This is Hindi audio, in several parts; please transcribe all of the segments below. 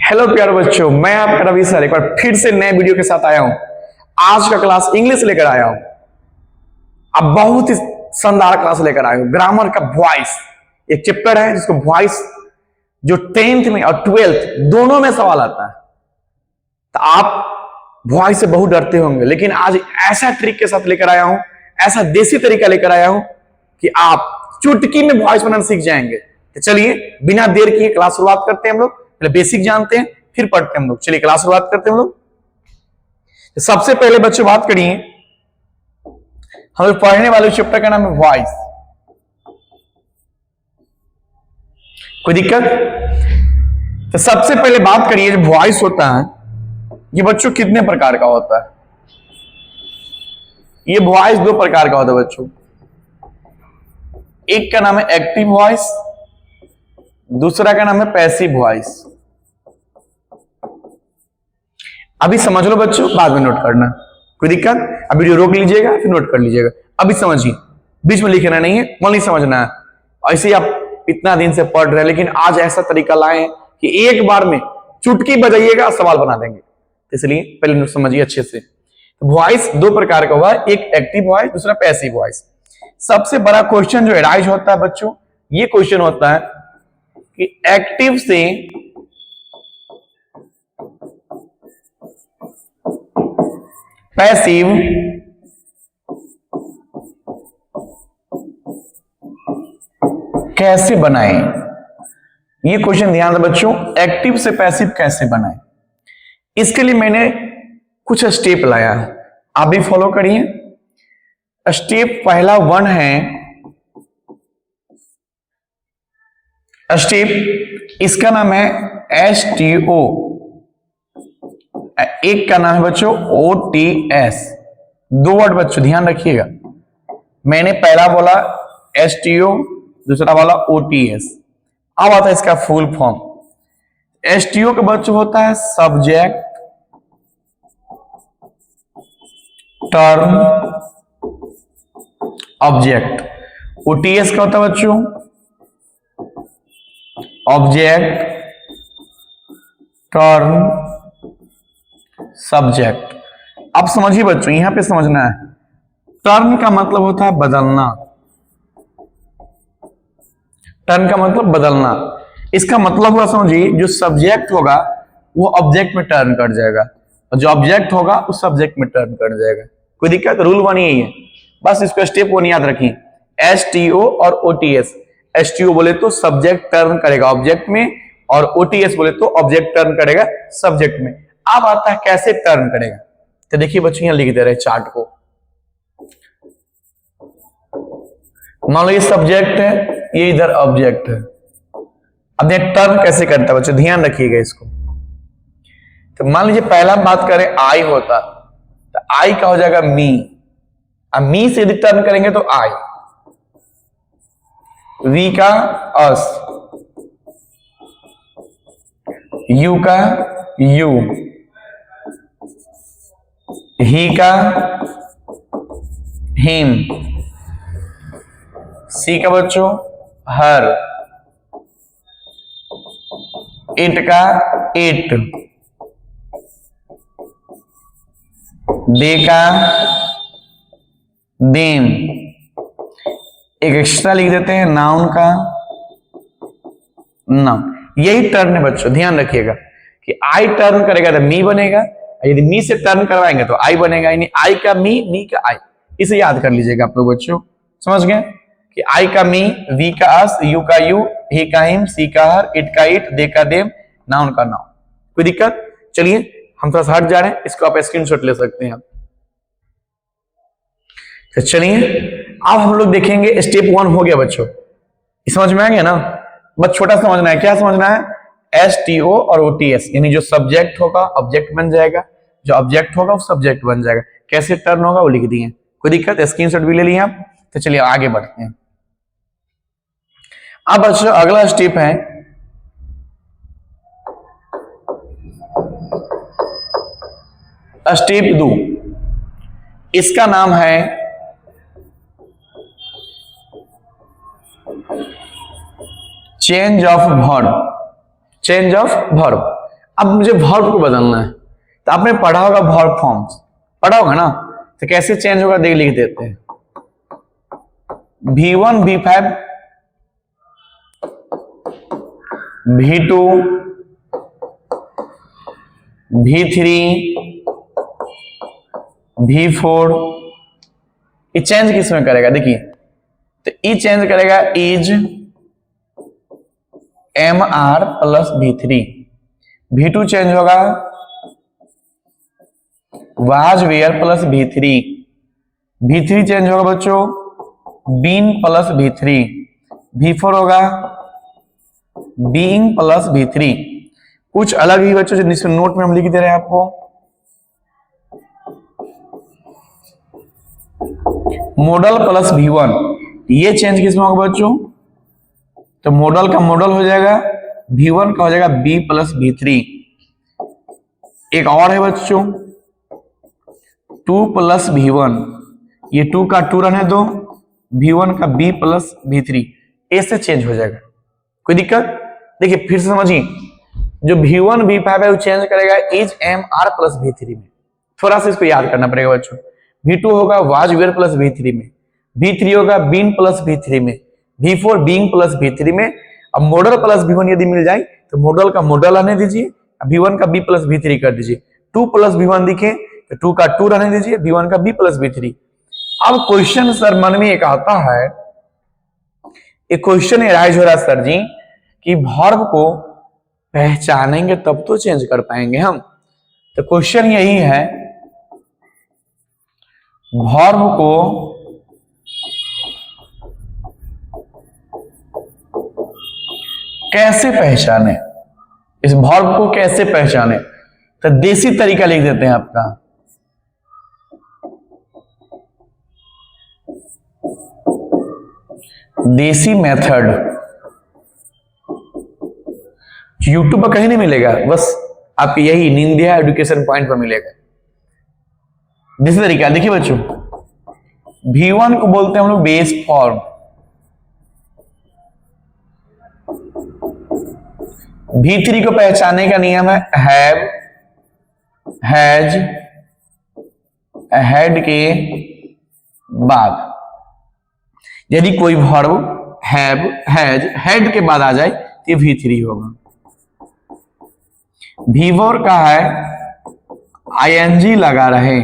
हेलो प्यारे बच्चों, मैं आपका रवि सर एक बार फिर से नए वीडियो के साथ आया हूं। आज का क्लास इंग्लिश लेकर आया हूं। अब बहुत ही शानदार क्लास लेकर आया हूं। ग्रामर का वॉइस एक चैप्टर है जिसको वॉइस जो 10th में और 12th दोनों में सवाल आता है। तो आप वॉइस से बहुत डरते होंगे, लेकिन आज ऐसा ट्रिक के साथ लेकर आया हूं, ऐसा देसी तरीका लेकर आया हूं कि आप चुटकी में वॉइस बनाना सीख जाएंगे। तो चलिए बिना देर किए क्लास शुरुआत करते हैं। हम लोग पहले बेसिक जानते हैं, फिर पढ़ते हैं हम लोग। चलिए क्लास शुरुआत करते हैं हम लोग। तो सबसे पहले बच्चों बात करिए, हम लोग पढ़ने वाले चैप्टर का नाम है वॉइस। कोई दिक्कत? तो सबसे पहले बात करिए, जो वॉइस होता है ये बच्चों कितने प्रकार का होता है? ये वॉइस दो प्रकार का होता है बच्चों। एक का नाम है एक्टिव वॉइस, दूसरा का नाम है पैसिव वॉइस। अभी समझ लो बच्चों, बाद में नोट करना, कोई दिक्कत? अब वीडियो रोक लीजिएगा फिर नोट कर लीजिएगा। अभी समझिए, बीच में लिखना नहीं है, ओनली समझना है। ऐसे ही आप इतना दिन से पढ़ रहे हैं, लेकिन आज ऐसा तरीका लाए हैं कि एक बार में चुटकी बजाइएगा सवाल बना देंगे। इसलिए पहले समझिए अच्छे से। वॉइस दो प्रकार का हुआ, एक एक्टिव वॉइस, दूसरा पैसिव वॉइस। सबसे बड़ा क्वेश्चन जो एराइज होता है बच्चों, ये क्वेश्चन होता है कि एक्टिव से पैसिव कैसे बनाएं। ये क्वेश्चन ध्यान दे बच्चों, एक्टिव से पैसिव कैसे बनाएं। इसके लिए मैंने कुछ स्टेप लाया है, आप भी फॉलो करिए। स्टेप पहला 1 है, स्टेप इसका नाम है STO, एक का नाम है बच्चों OTS। दो वर्ड बच्चों ध्यान रखिएगा, मैंने पहला बोला STO, दूसरा बोला OTS। अब आता है इसका फुल फॉर्म। STO का बच्चों होता है सब्जेक्ट, टर्म, ऑब्जेक्ट। OTS का होता है बच्चों ऑब्जेक्ट, टर्म, सब्जेक्ट। अब समझिए बच्चों, यहां पे समझना है, टर्म का मतलब होता है बदलना। टर्म का मतलब बदलना। इसका मतलब हुआ समझिए, जो सब्जेक्ट होगा वो ऑब्जेक्ट में टर्न कर जाएगा, और जो ऑब्जेक्ट होगा उस सब्जेक्ट में टर्न कर जाएगा। कोई दिक्कत? रूल 1 यही है, बस इसको स्टेप 1 याद रखिए। STO और OTS। STO बोले तो सब्जेक्ट टर्न करेगा ऑब्जेक्ट में, और OTS बोले तो ऑब्जेक्ट टर्न करेगा सब्जेक्ट में। अब आता है कैसे टर्न करेगा। तो देखिए बच्चों, यहां लिख दे रहे चार्ट को। मान लो ये सब्जेक्ट है, ये इधर ऑब्जेक्ट है। अब ये टर्न कैसे करता है बच्चों, ध्यान रखिएगा इसको। तो मान लीजिए पहला बात करें आई होता, तो आई का हो जाएगा मी। अब मी से यदि टर्न करेंगे तो आई, वी का अस, यू का यू, ही का हिम, सी का बच्चों हर, इट का इट, दे का देम। एक एक्स्ट्रा लिख देते हैं नाउन का नाउन। यही टर्न है बच्चों, ध्यान रखिएगा कि आई टर्न करेगा तो मी बनेगा, यदि मी से टर्न करवाएंगे तो आई बनेगा। यानी आई का मी का आई। इसे याद कर लीजिएगा आप लोग बच्चों, समझ गए कि आई का मी, वी का अस, यू का यू, ही का हिम, सी का हर, इट का इट, दे का देम, नाउन का नाउन। कोई दिक्कत? चलिए हम थोड़ा सा हट जा रहे हैं, इसको आप स्क्रीनशॉट ले सकते हैं आप। तो चलिए अब हम लोग देखेंगे, स्टेप 1 हो गया बच्चों, समझ में आ गया ना? बस छोटा समझना है। क्या समझना है? STO और OTS, यानी जो सब्जेक्ट होगा ऑब्जेक्ट बन जाएगा, जो ऑब्जेक्ट होगा वो सब्जेक्ट बन जाएगा। कैसे टर्न होगा वो लिख दिए। कोई दिक्कत? स्क्रीनशॉट भी ले लिया आप। तो चलिए आगे बढ़ते हैं। अब बच्चों अगला स्टेप है स्टेप 2। इसका नाम है change of verb, change of verb. अब मुझे वर्ब को बदलना है, तो आपने पढ़ा होगा वर्ब फॉर्म्स, पढ़ा होगा ना, तो कैसे चेंज होगा देख लिख देते हैं। V1 V5 V2 V3 V4, ये चेंज किस में करेगा देखिए, तो ये चेंज करेगा is MR plus V3। V2 change होगा was where plus V3। V3 change होगा बच्चों बीन प्लस V3। V4 होगा बीइंग प्लस V3। कुछ अलग ही बच्चों जिसमें नोट में हम लिख दे रहे हैं आपको, मॉडल प्लस V1, ये चेंज किसमें होगा बच्चों, तो मॉडल का मॉडल हो जाएगा V1 का हो जाएगा B प्लस V3। एक और है बच्चों 2 प्लस V1, ये 2 का 2 रहने दो, V1 का B प्लस V3, ऐसे चेंज हो जाएगा। कोई दिक्कत? देखिए फिर से समझिए, जो V1 V5 है वो चेंज करेगा इज MR प्लस V3 में। थोड़ा सा इसको याद करना पड़ेगा बच्चों। V2 होगा वाज वेयर प्लस V3 में, V3 होगा बीन प्लस V3 में, V4 बीइंग प्लस V3 में। अब मॉडल प्लस V1 यदि मिल जाए तो मॉडल का मॉडल रहने दीजिए, V1 का B प्लस V3 कर दीजिए। 2 प्लस V1 दिखे तो 2 का 2 रहने दीजिए, V1 का B प्लस V3। अब क्वेश्चन सर मन में एक आता है, एक क्वेश्चन एराइज हो रहा है सर जी कि वर्ब को पहचानेंगे तब तो चेंज कर पाएंगे हम। तो क्वेश्चन यही है, वर्ब को कैसे पहचाने, इस वर्ब को कैसे पहचाने, तो देसी तरीका लिख देते हैं आपका। देसी मेथड यूट्यूब पर कहीं नहीं मिलेगा, बस आपके यही निंदिया एजुकेशन पॉइंट पर मिलेगा। देसी तरीका देखिए बच्चों, V1 को बोलते हैं हम लोग बेस फॉर्म, V3 को पहचानने का नियम है हैव, हैज, हैड के बाद। यदि कोई वर्ब हैव, हैज, हैड के बाद आ जाए तो ये V3 होगा। V4 का है ING लगा रहे,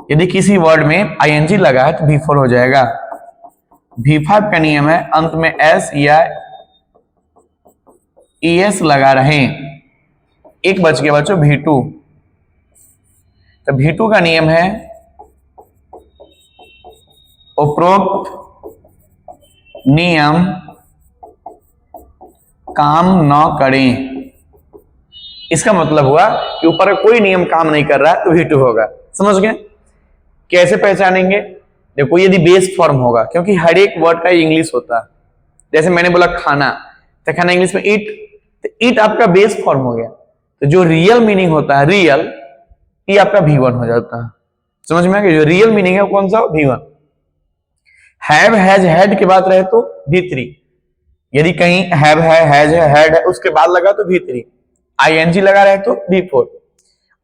यदि किसी वर्ड में ING लगा है तो V4 हो जाएगा। V5 का नियम है अंत में S या ES लगा रहे, एक बच गया बच्चों V2। तो V2 का नियम है उपरोक्त नियम काम न करें। इसका मतलब हुआ कि ऊपर कोई नियम काम नहीं कर रहा है तो V2 होगा। समझ गए? कैसे पहचानेंगे? देखो यदि बेस फॉर्म होगा, क्योंकि हर एक वर्ड का इंग्लिश होता है। जैसे मैंने बोला खाना, तो खाना इंग्लिश में ईट, तो ईट आपका बेस फॉर्म हो गया। तो जो रियल मीनिंग होता है रियल, ये आपका V1 हो जाता है। समझ में आ गया? जो रियल मीनिंग है कौन सा? V1। हैव, हैज, हैड के बाद रहे तो V3। यदि कहीं हैव है, हैज है, हैड है, उसके बाद लगा तो V3, ING लगा रहे तो V4,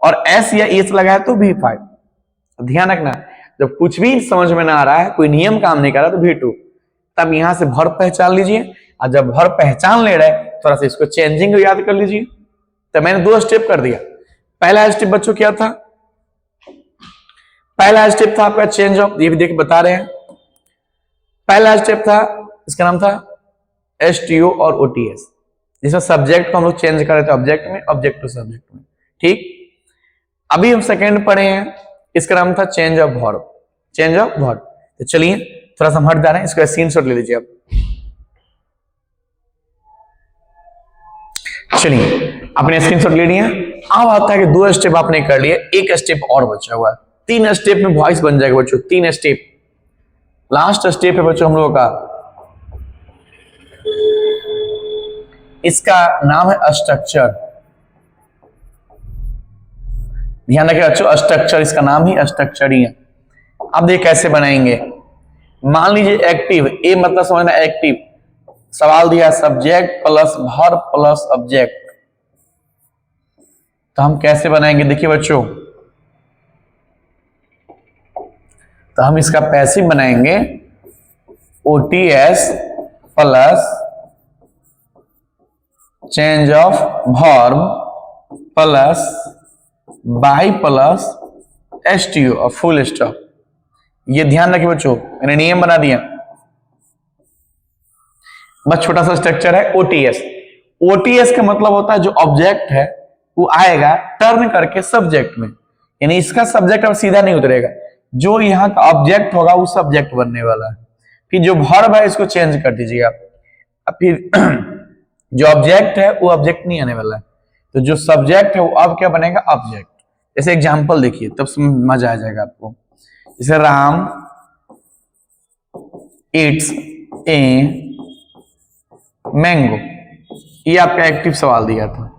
और S या ES लगा है तो V5। ध्यान रखना, जब कुछ भी समझ में ना आ रहा है, कोई नियम काम नहीं कर रहा तो V2, तब यहां से वर्ब पहचान लीजिए। और जब वर्ब पहचान ले रहे थोड़ा सा इसको चेंजिंग याद कर लीजिए। तो मैंने 2 स्टेप कर दिया। पहला स्टेप बच्चों क्या था? पहला स्टेप था आपका चेंज ऑफ, ये भी देख बता रहे हैं। पहला स्टेप था, इसका नाम था STO और OTS, जिसमें सब्जेक्ट को हम लोग चेंज कर रहे थे ऑब्जेक्ट में, ऑब्जेक्ट टू सब्जेक्ट में। ठीक, अभी हम सेकेंड पढ़े हैं, इसका नाम था change of verb, change of verb. तो चलिए थोड़ा सा हम हट जा रहे हैं, इसका स्क्रीनशॉट ले लीजिए आप। चलिए आपने स्क्रीनशॉट ले लिया। अब आता है कि 2 स्टेप आपने कर लिए, एक स्टेप और बचा हुआ है। 3 स्टेप में वॉइस बन जाएगा बच्चों, 3 स्टेप। लास्ट स्टेप है बच्चों हम लोगों का, इसका नाम है स्ट्रक्चर। ध्यान रखिए बच्चों, स्ट्रक्चर, इसका नाम ही स्ट्रक्चर ही है। अब देखिए कैसे बनाएंगे। मान लीजिए एक्टिव, ए मतलब समझना एक्टिव, सवाल दिया subject plus verb plus object, तो हम कैसे बनाएंगे? देखिए बच्चों, तो हम इसका पैसिव बनाएंगे OTS plus change of verb plus by plus STO और फुल स्टॉप। ये ध्यान रखिए बच्चों, मैंने नियम बना दिया। बस छोटा सा स्ट्रक्चर है ओटीएस। ओटीएस का मतलब होता है जो ऑब्जेक्ट है वो आएगा टर्न करके सब्जेक्ट में, यानी इसका सब्जेक्ट अब सीधा नहीं उतरेगा, जो यहाँ का ऑब्जेक्ट होगा वो सब्जेक्ट बनने वाला है। फिर जो वर्ब है इसको चेंज कर दीजिएगा, अब फिर जो ऑब्जेक्ट है वो ऑब्जेक्ट नहीं आने वाला है, तो जो सब्जेक्ट है वो अब क्या बनेगा? ऑब्जेक्ट। जैसे एग्जांपल देखिए तब मजा आ जाएगा आपको। जैसे राम इट्स ए मैंगो, ये आपका एक्टिव सवाल दिया था।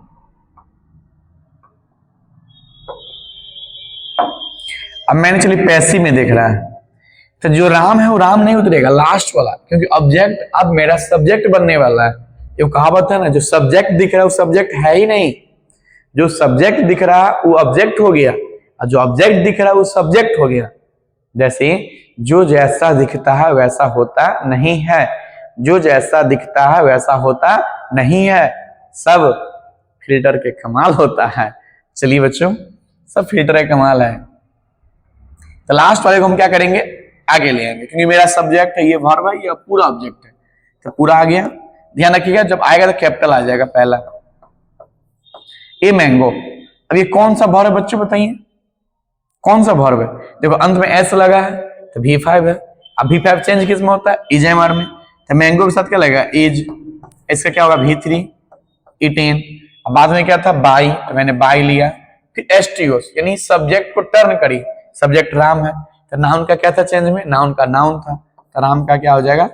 अब मैंने चलिए पैसिव में देख रहा है, तो जो राम है वो राम नहीं उतरेगा, लास्ट वाला, क्योंकि ऑब्जेक्ट अब मेरा सब्जेक्ट बनने वाला है। ये कहावत है ना, जो सब्जेक्ट दिख रहा है वो सब्जेक्ट है ही नहीं, जो सब्जेक्ट दिख रहा है वो ऑब्जेक्ट हो गया, और जो ऑब्जेक्ट दिख रहा है वो सब्जेक्ट हो गया। जैसे जो जैसा दिखता है वैसा होता नहीं है, जो जैसा दिखता है वैसा होता नहीं है, सब फिल्टर के कमाल होता है। चलिए बच्चों, सब फिल्टर के कमाल है। तो लास्ट वाले को हम क्या करेंगे? आगे ले आएंगे, क्योंकि मेरा सब्जेक्ट है, ये वर्ब है, ये पूरा ऑब्जेक्ट है, तो पूरा आ गया। ध्यान रखिएगा, जब आएगा तो कैपिटल आ जाएगा पहला। ए मैंगो, अब ये कौन सा वर्ब है बच्चों बताइए, कौन सा वर्ब है? देखो अंत में एस लगा है तो V5 है। अब V5 चेंज किस में होता है? इज एम आर में। तो मैंगो के साथ क्या लगेगा? इज, इसका क्या होगा? V3 eaten. अब बाद में क्या था? बाई, तो मैंने बाई लिया। फिर एसटीओस, यानी सब्जेक्ट को टर्न करी, सब्जेक्ट राम है, तो नाउन का क्या था चेंज में? नाउन का नाउन था, तो राम का क्या हो जाएगा?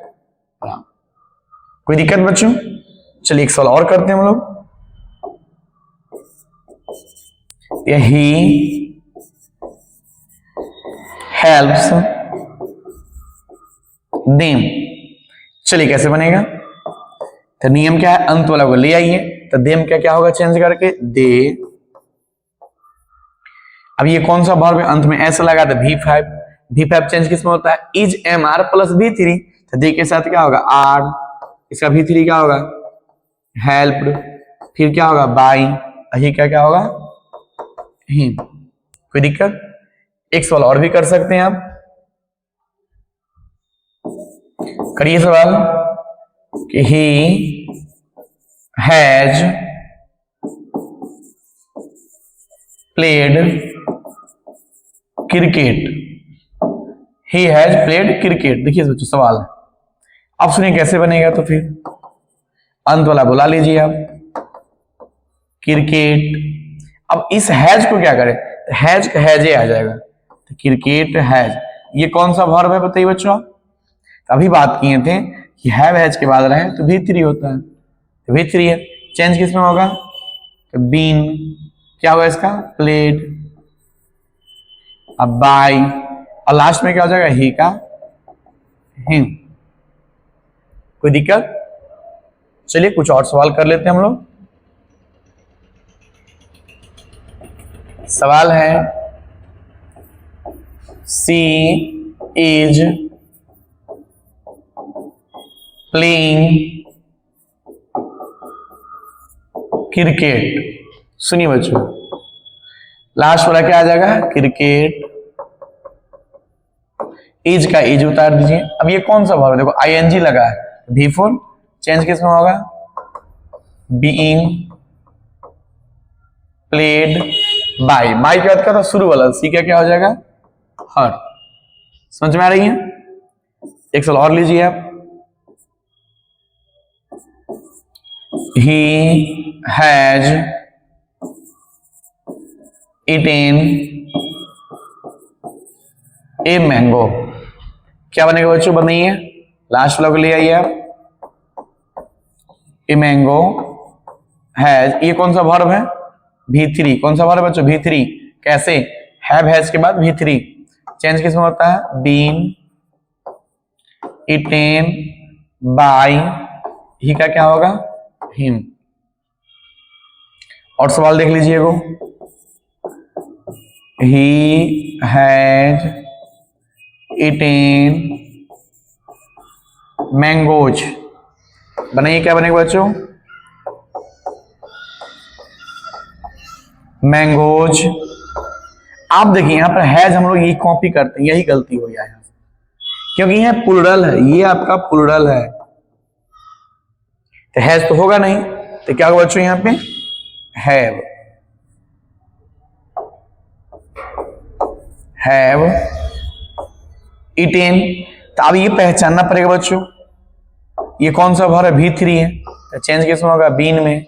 राम। कोई दिक्कत बच्चों? चलिए एक सवाल और करते हैं हम लोग। ही हेल्प्स देम, चलिए कैसे बनेगा? तो नियम क्या है? अंत वाला को ले आइए, तो देम क्या क्या होगा चेंज करके? दे। अब ये कौन सा वर्ब है? अंत में एस लगा तो V5, V5 चेंज किस में होता है? Is M R plus V3, तो दे के साथ क्या होगा? आर, इसका V3 क्या होगा? हेल्प्ड, फिर क्या होगा? बाई, ही क्या क्या होगा? हिम। कोई दिक्कत? एक सवाल और भी कर सकते हैं आप, करिए सवाल कि he has played cricket, he has played cricket. देखिए बच्चों सवाल है, अब सुनिए कैसे बनेगा। तो फिर अंत वाला बुला लीजिए आप, क्रिकेट। अब इस हैज को क्या करें? तो हैज का हैजे आ जाएगा, तो क्रिकेट हैज, ये कौन सा वर्ब है बताइए बच्चों? अभी बात किए थे कि हैव हैज के बाद रहे तो V3 होता है, तो V3 है, चेंज किस में होगा? तो बीन, क्या होगा इसका? प्लेड। अब बाय, और लास्ट में क्या हो जाएगा? ही का हिम। कोई दिक्कत? चलिए कुछ और सवाल कर लेते हैं हम लोग। सवाल है सी इज प्लेइंग क्रिकेट। सुनिए बच्चों, लास्ट वाला क्या आ जाएगा? क्रिकेट। इज का इज उतार दीजिए। अब ये कौन सा वर्ब? देखो आईएनजी लगा है, V4 चेंज किस में होगा? बीइंग प्लेड बाय, बाय के बाद क्या था? शुरू वाला, सी का क्या हो जाएगा? हर। समझ में आ रही है? एक सवाल और लीजिए आप, he has eaten a mango। क्या बनेगा बच्चों? बनाइए, लास्ट वाला को ले आइए आप। a mango has, ये कौन सा वर्ब है? V3। कौन सा वर्ब बच्चों? V3। कैसे? have has के बाद V3, चेंज किस में होता है? been eaten by ही का क्या होगा? हिम। और सवाल देख लीजिए वो, ही हैड ईटेन मैंगोज। बनाइए, क्या बनेगा बच्चों? मैंगोज। आप देखिए यहां पर हैज हम लोग यही कॉपी करते हैं, यही गलती हो गया है क्योंकि यह प्लूरल है, ये आपका प्लूरल है, तो हैज तो होगा नहीं, तो क्या होगा बच्चों? यहां पे हैव। Have eaten. तो अब ये पहचानना पड़ेगा बच्चों, ये कौन सा वर्ब है? V3 है, तो चेंज किस में होगा? बीन में।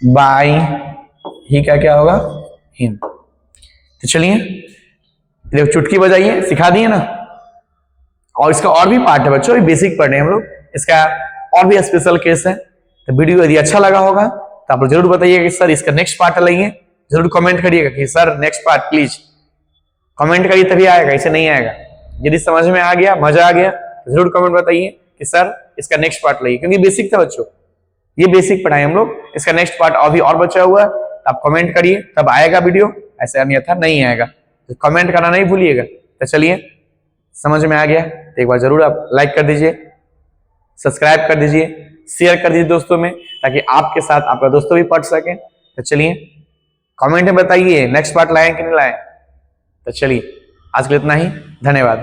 बाय ही का क्या होगा? हिम। तो चलिए देखो, चुटकी बजाइए, सिखा दिए ना। और इसका और भी पार्ट है बच्चों, बेसिक पढ़ रहे हैं हम लोग, इसका और भी स्पेशल केस है। तो वीडियो यदि अच्छा लगा होगा तो आप जरूर बताइएगा कि सर इसका नेक्स्ट पार्ट लाइए, जरूर कमेंट करिएगा कि sir next part please. Comment करिए तभी आएगा, ऐसे नहीं आएगा। यदि समझ में आ गया, मजा आ गया, तो जरूर कमेंट बताइए कि सर इसका नेक्स्ट पार्ट लाइए, क्योंकि बेसिक था बच्चों, ये बेसिक पढ़ाए हम लोग। इसका नेक्स्ट पार्ट अभी और बचा हुआ है, तो आप कमेंट करिए तब आएगा वीडियो, ऐसे अन्यथा नहीं आएगा। तो कमेंट करना नहीं भूलिएगा। तो चलिए, समझ में आ गया तो एक बार जरूर आप लाइक कर दीजिए, सब्सक्राइब कर दीजिए, शेयर कर दीजिए दोस्तों में, ताकि आपके साथ आपका दोस्तों भी पढ़ सके। तो चलिए कमेंट में बताइए नेक्स्ट पार्ट लाएं कि नहीं लाएं। तो चलिए आज के लिए इतना ही, धन्यवाद।